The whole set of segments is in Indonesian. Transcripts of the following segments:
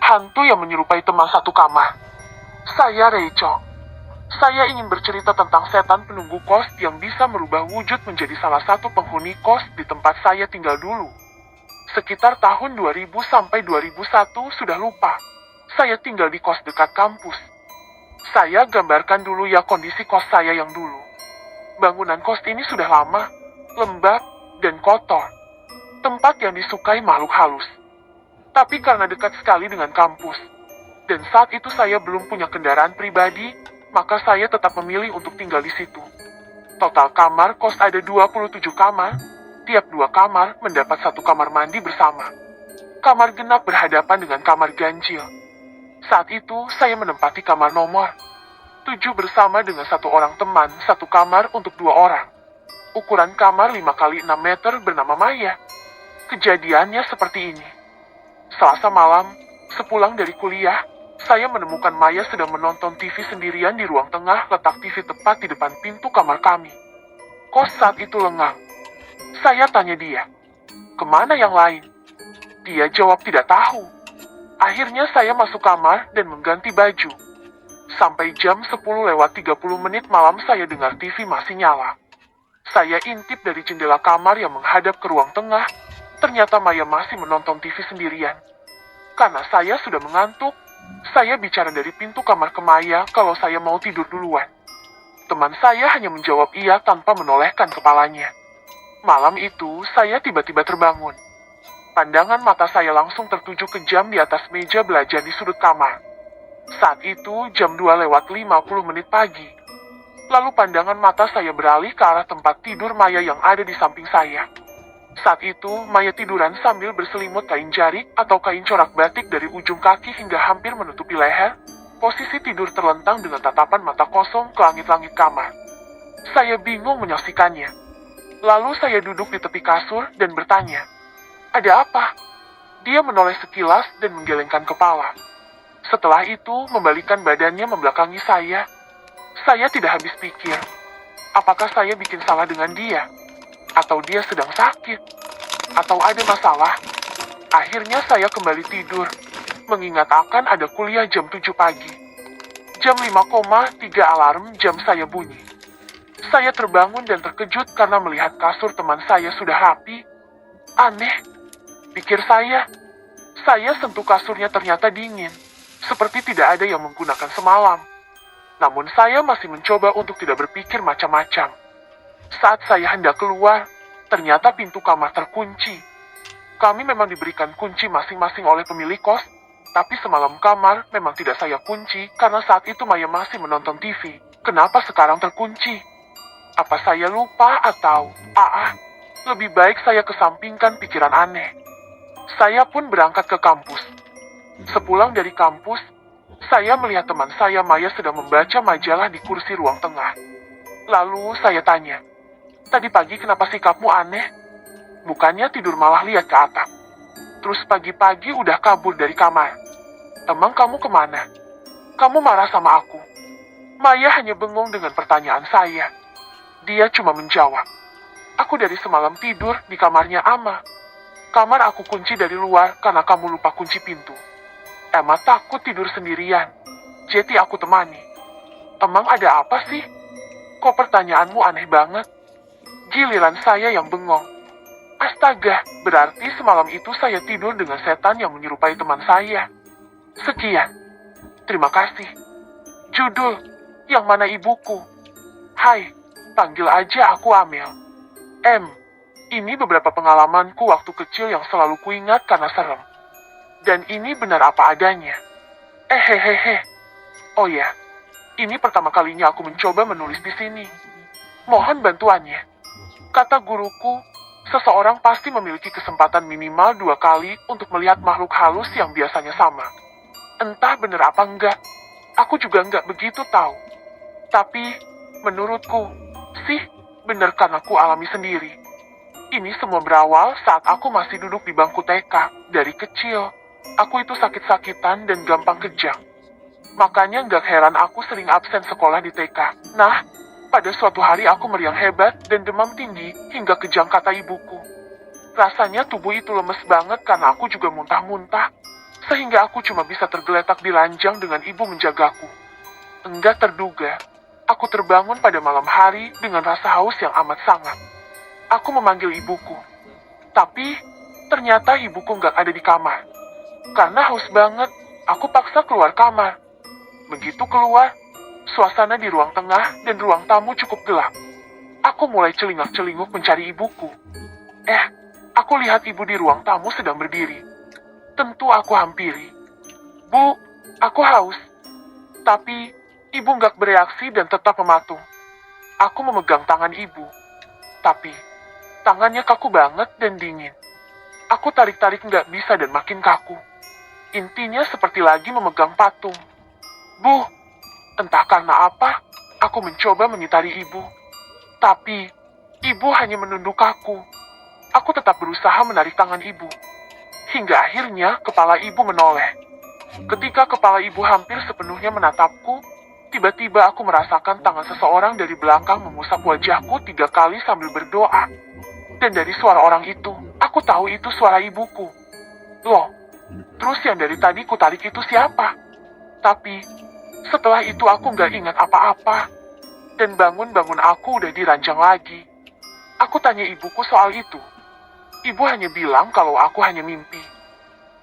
hantu yang menyerupai teman satu kamar. Saya Rachel. Saya ingin bercerita tentang setan penunggu kos yang bisa merubah wujud menjadi salah satu penghuni kos di tempat saya tinggal dulu. Sekitar tahun 2000 sampai 2001 sudah lupa. Saya tinggal di kos dekat kampus. Saya gambarkan dulu ya kondisi kos saya yang dulu. Bangunan kos ini sudah lama, lembab, dan kotor. Tempat yang disukai makhluk halus. Tapi karena dekat sekali dengan kampus, dan saat itu saya belum punya kendaraan pribadi, maka saya tetap memilih untuk tinggal di situ. Total kamar kos ada 27 kamar, tiap 2 kamar mendapat 1 kamar mandi bersama. Kamar genap berhadapan dengan kamar ganjil. Saat itu saya menempati kamar nomor 7 bersama dengan 1 orang teman, 1 kamar untuk 2 orang. Ukuran kamar 5 kali 6 meter bernama Maya. Kejadiannya seperti ini. Selasa malam, sepulang dari kuliah, saya menemukan Maya sedang menonton TV sendirian di ruang tengah, letak TV tepat di depan pintu kamar kami. Kos saat itu lengang. Saya tanya dia, kemana yang lain? Dia jawab tidak tahu. Akhirnya saya masuk kamar dan mengganti baju. Sampai jam 10:30 malam saya dengar TV masih nyala. Saya intip dari jendela kamar yang menghadap ke ruang tengah. Ternyata Maya masih menonton TV sendirian. Karena saya sudah mengantuk, saya bicara dari pintu kamar ke Maya kalau saya mau tidur duluan. Teman saya hanya menjawab iya tanpa menolehkan kepalanya. Malam itu, saya tiba-tiba terbangun. Pandangan mata saya langsung tertuju ke jam di atas meja belajar di sudut kamar. Saat itu, jam 2:50 pagi. Lalu pandangan mata saya beralih ke arah tempat tidur Maya yang ada di samping saya. Saat itu, Maya tiduran sambil berselimut kain jarik atau kain corak batik dari ujung kaki hingga hampir menutupi leher. Posisi tidur terlentang dengan tatapan mata kosong ke langit-langit kamar. Saya bingung menyaksikannya. Lalu saya duduk di tepi kasur dan bertanya, "Ada apa?" Dia menoleh sekilas dan menggelengkan kepala. Setelah itu, membalikkan badannya membelakangi saya. Saya tidak habis pikir, apakah saya bikin salah dengan dia? Atau dia sedang sakit? Atau ada masalah? Akhirnya saya kembali tidur, mengingat akan ada kuliah jam 7 pagi. Jam 5,3 alarm jam saya bunyi. Saya terbangun dan terkejut karena melihat kasur teman saya sudah rapi. Aneh, pikir saya. Saya sentuh kasurnya ternyata dingin, seperti tidak ada yang menggunakan semalam. Namun saya masih mencoba untuk tidak berpikir macam-macam. Saat saya hendak keluar, ternyata pintu kamar terkunci. Kami memang diberikan kunci masing-masing oleh pemilik kos, tapi semalam kamar memang tidak saya kunci karena saat itu Maya masih menonton TV. Kenapa sekarang terkunci? Apa saya lupa atau... lebih baik saya kesampingkan pikiran aneh. Saya pun berangkat ke kampus. Sepulang dari kampus, saya melihat teman saya Maya sedang membaca majalah di kursi ruang tengah. Lalu saya tanya, "Tadi pagi kenapa sikapmu aneh? Bukannya tidur malah lihat ke atap. Terus pagi-pagi udah kabur dari kamar. Emang kamu kemana? Kamu marah sama aku?" Maya hanya bengong dengan pertanyaan saya. Dia cuma menjawab, "Aku dari semalam tidur di kamarnya Ama. Kamar aku kunci dari luar karena kamu lupa kunci pintu. Emma takut tidur sendirian, jadi aku temani." Emang ada apa sih? Kok pertanyaanmu aneh banget? Giliran saya yang bengong. Astaga, berarti semalam itu saya tidur dengan setan yang menyerupai teman saya. Sekian. Terima kasih. Judul, yang mana ibuku? Hai, panggil aja aku Amel. Ini beberapa pengalamanku waktu kecil yang selalu kuingat karena serem. Dan ini benar apa adanya. Hehehe. Oh ya, ini pertama kalinya aku mencoba menulis di sini. Mohon bantuannya. Kata guruku, seseorang pasti memiliki kesempatan minimal 2 kali untuk melihat makhluk halus yang biasanya sama. Entah benar apa enggak, aku juga enggak begitu tahu. Tapi, menurutku, sih, benar kan aku alami sendiri. Ini semua berawal saat aku masih duduk di bangku TK. Dari kecil, aku itu sakit-sakitan dan gampang kejang. Makanya nggak heran aku sering absen sekolah di TK. Nah, pada suatu hari aku meriang hebat dan demam tinggi hingga kejang kata ibuku. Rasanya tubuh itu lemes banget karena aku juga muntah-muntah. sehingga aku cuma bisa tergeletak di ranjang dengan ibu menjagaku. Enggak terduga, aku terbangun pada malam hari dengan rasa haus yang amat sangat. Aku memanggil ibuku, tapi ternyata ibuku nggak ada di kamar. Karena haus banget, aku paksa keluar kamar. Begitu keluar, suasana di ruang tengah dan ruang tamu cukup gelap. Aku mulai celingak-celinguk mencari ibuku. Aku lihat ibu di ruang tamu sedang berdiri. Tentu aku hampiri. Bu, aku haus. Tapi, ibu nggak bereaksi dan tetap mematung. Aku memegang tangan ibu. Tapi, tangannya kaku banget dan dingin. Aku tarik-tarik nggak bisa dan makin kaku. Intinya seperti lagi memegang patung. Bu, entah karena apa, aku mencoba mengitari ibu. Tapi, ibu hanya menunduk aku. Aku tetap berusaha menarik tangan ibu. Hingga akhirnya kepala ibu menoleh. Ketika kepala ibu hampir sepenuhnya menatapku, tiba-tiba aku merasakan tangan seseorang dari belakang mengusap wajahku 3 kali sambil berdoa. Dan dari suara orang itu, aku tahu itu suara ibuku. Loh, terus yang dari tadi ku tarik itu siapa? Tapi, setelah itu aku nggak ingat apa-apa. Dan bangun-bangun aku udah di ranjang lagi. Aku tanya ibuku soal itu. Ibu hanya bilang kalau aku hanya mimpi.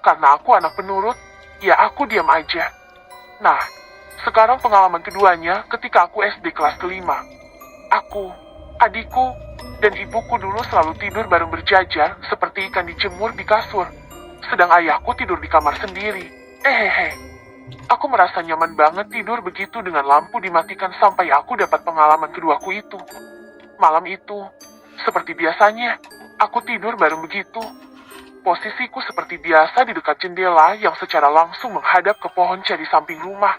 Karena aku anak penurut, ya aku diam aja. Nah, sekarang pengalaman keduanya ketika aku SD kelas kelima. Aku, adikku, dan ibuku dulu selalu tidur bareng berjajar seperti ikan dijemur di kasur. Sedang ayahku tidur di kamar sendiri. Aku merasa nyaman banget tidur begitu dengan lampu dimatikan sampai aku dapat pengalaman keduaku itu. Malam itu, seperti biasanya, aku tidur bareng begitu. Posisiku seperti biasa di dekat jendela yang secara langsung menghadap ke pohon ceri samping rumah.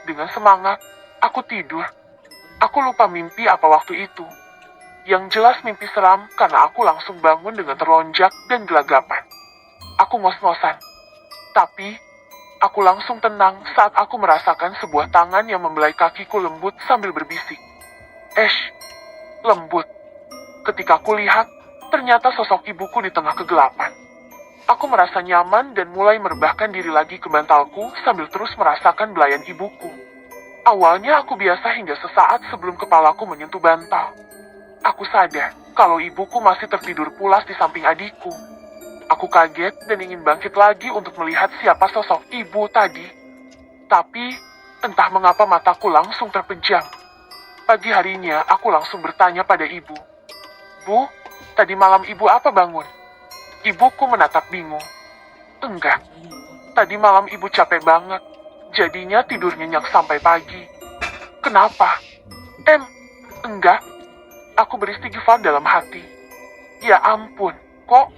Dengan semangat, aku tidur. Aku lupa mimpi apa waktu itu. Yang jelas mimpi seram karena aku langsung bangun dengan terlonjak dan gelagapan. Aku ngos-ngosan. Tapi, aku langsung tenang saat aku merasakan sebuah tangan yang membelai kakiku lembut sambil berbisik. Lembut. Ketika aku lihat, ternyata sosok ibuku di tengah kegelapan. Aku merasa nyaman dan mulai merebahkan diri lagi ke bantalku sambil terus merasakan belayan ibuku. Awalnya aku biasa hingga sesaat sebelum kepalaku menyentuh bantal. Aku sadar kalau ibuku masih tertidur pulas di samping adikku. Aku kaget dan ingin bangkit lagi untuk melihat siapa sosok ibu tadi. Tapi, entah mengapa mataku langsung terpejam. Pagi harinya, aku langsung bertanya pada ibu. Bu, tadi malam ibu apa bangun? Ibuku menatap bingung. Enggak, tadi malam ibu capek banget. Jadinya tidur nyenyak sampai pagi. Kenapa? Enggak. Aku beristighfar dalam hati. Ya ampun, kok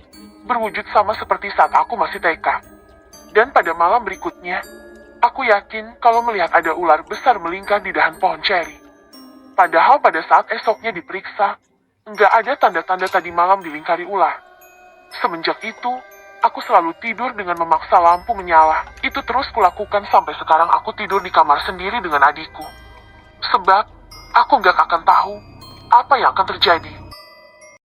berwujud sama seperti saat aku masih TK. Dan pada malam berikutnya, aku yakin kalau melihat ada ular besar melingkar di dahan pohon ceri. Padahal pada saat esoknya diperiksa, nggak ada tanda-tanda tadi malam dilingkari ular. Semenjak itu, aku selalu tidur dengan memaksa lampu menyala. Itu terus kulakukan sampai sekarang aku tidur di kamar sendiri dengan adikku. Sebab, aku nggak akan tahu apa yang akan terjadi.